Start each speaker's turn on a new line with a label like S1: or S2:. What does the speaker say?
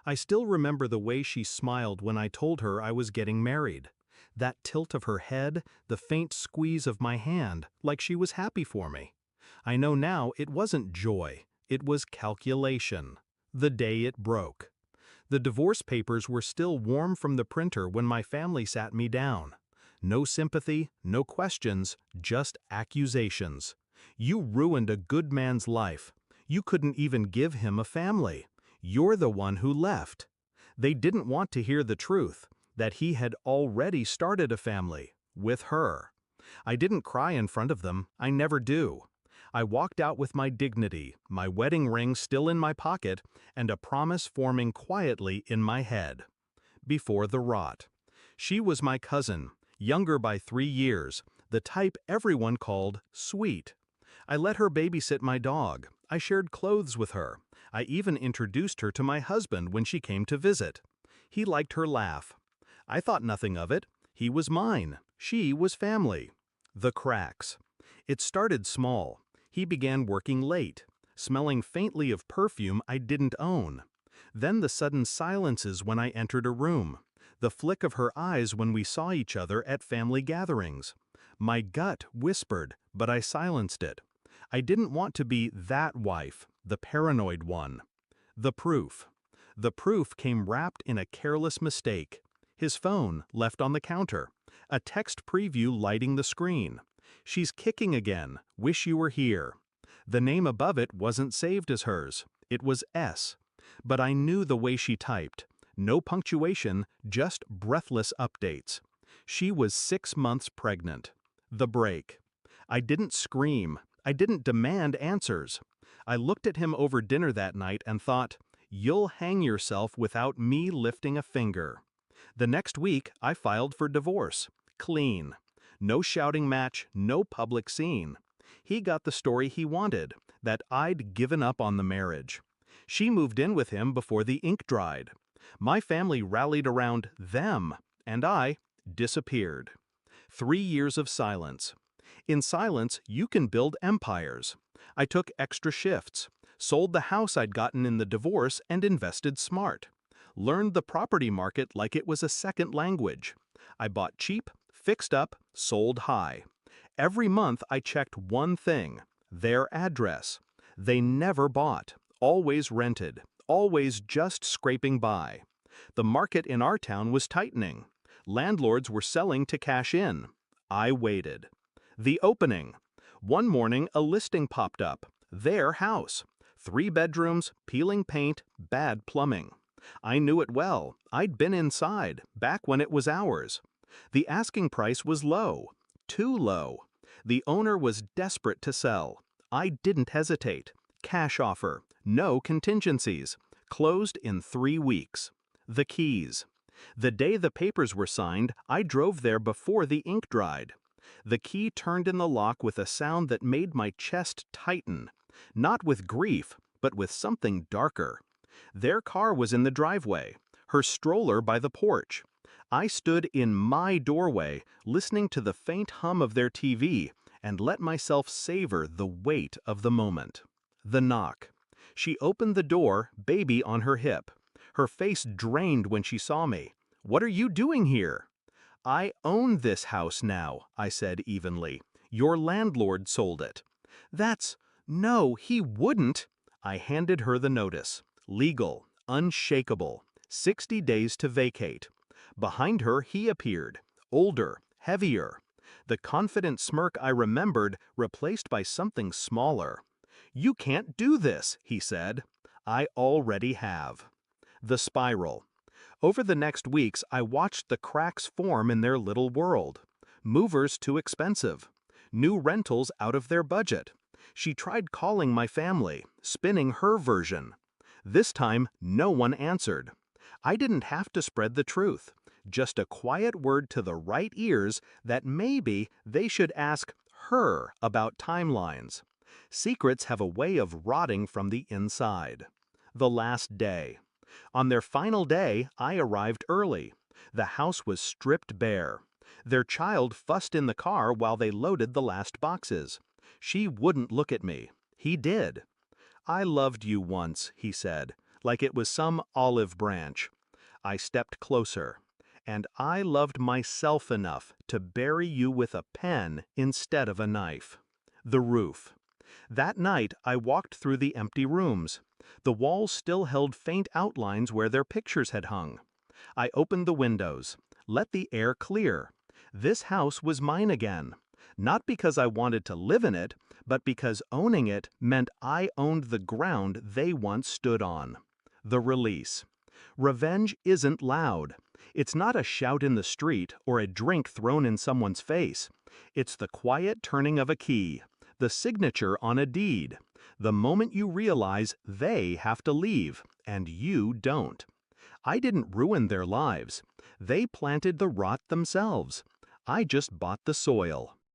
S1: I still remember the way she smiled when I told her I was getting married. That tilt of her head, the faint squeeze of my hand, like she was happy for me. I know now it wasn't joy, it was calculation. The day it broke. The divorce papers were still warm from the printer when my family sat me down. No sympathy, no questions, just accusations. You ruined a good man's life. You couldn't even give him a family. You're the one who left. They didn't want to hear the truth, that he had already started a family, with her. I didn't cry in front of them, I never do. I walked out with my dignity, my wedding ring still in my pocket, and a promise forming quietly in my head. Before the rot. She was my cousin, younger by 3 years, the type everyone called sweet. I let her babysit my dog. I shared clothes with her. I even introduced her to my husband when she came to visit. He liked her laugh. I thought nothing of it. He was mine. She was family. The cracks. It started small. He began working late, smelling faintly of perfume I didn't own. Then the sudden silences when I entered a room. The flick of her eyes when we saw each other at family gatherings. My gut whispered, but I silenced it. I didn't want to be that wife, the paranoid one. The proof. The proof came wrapped in a careless mistake. His phone left on the counter. A text preview lighting the screen. She's kicking again, wish you were here. The name above it wasn't saved as hers. It was S. But I knew the way she typed. No punctuation, just breathless updates. She was 6 months pregnant. The break. I didn't scream. I didn't demand answers. I looked at him over dinner that night and thought, you'll hang yourself without me lifting a finger. The next week, I filed for divorce. Clean. No shouting match, no public scene. He got the story he wanted, that I'd given up on the marriage. She moved in with him before the ink dried. My family rallied around them, and I disappeared. 3 years of silence. In silence, you can build empires. I took extra shifts, sold the house I'd gotten in the divorce and invested smart. Learned the property market like it was a second language. I bought cheap, fixed up, sold high. Every month I checked one thing, their address. They never bought, always rented, always just scraping by. The market in our town was tightening. Landlords were selling to cash in. I waited. The opening. One morning a listing popped up. Their house. 3 bedrooms, peeling paint, bad plumbing. I knew it well. I'd been inside, back when it was ours. The asking price was low. Too low. The owner was desperate to sell. I didn't hesitate. Cash offer. No contingencies. Closed in 3 weeks. The keys. The day the papers were signed, I drove there before the ink dried. The key turned in the lock with a sound that made my chest tighten. Not with grief, but with something darker. Their car was in the driveway, her stroller by the porch. I stood in my doorway, listening to the faint hum of their TV, and let myself savor the weight of the moment. The knock. She opened the door, baby on her hip. Her face drained when she saw me. "What are you doing here?" "I own this house now," I said evenly. "Your landlord sold it." No, he wouldn't." I handed her the notice. Legal, unshakable, 60 days to vacate. Behind her he appeared, older, heavier. The confident smirk I remembered replaced by something smaller. "You can't do this," he said. "I already have." The spiral. Over the next weeks, I watched the cracks form in their little world. Movers too expensive. New rentals out of their budget. She tried calling my family, spinning her version. This time, no one answered. I didn't have to spread the truth, just a quiet word to the right ears that maybe they should ask her about timelines. Secrets have a way of rotting from the inside. The last day. On their final day, I arrived early. The house was stripped bare. Their child fussed in the car while they loaded the last boxes. She wouldn't look at me. He did. "I loved you once," he said. like it was some olive branch. I stepped closer. And I loved myself enough to bury you with a pen instead of a knife. The roof. That night, I walked through the empty rooms. The walls still held faint outlines where their pictures had hung. I opened the windows, let the air clear. This house was mine again. Not because I wanted to live in it, but because owning it meant I owned the ground they once stood on. The release. Revenge isn't loud. It's not a shout in the street or a drink thrown in someone's face. It's the quiet turning of a key, the signature on a deed, the moment you realize they have to leave, and you don't. I didn't ruin their lives. They planted the rot themselves. I just bought the soil.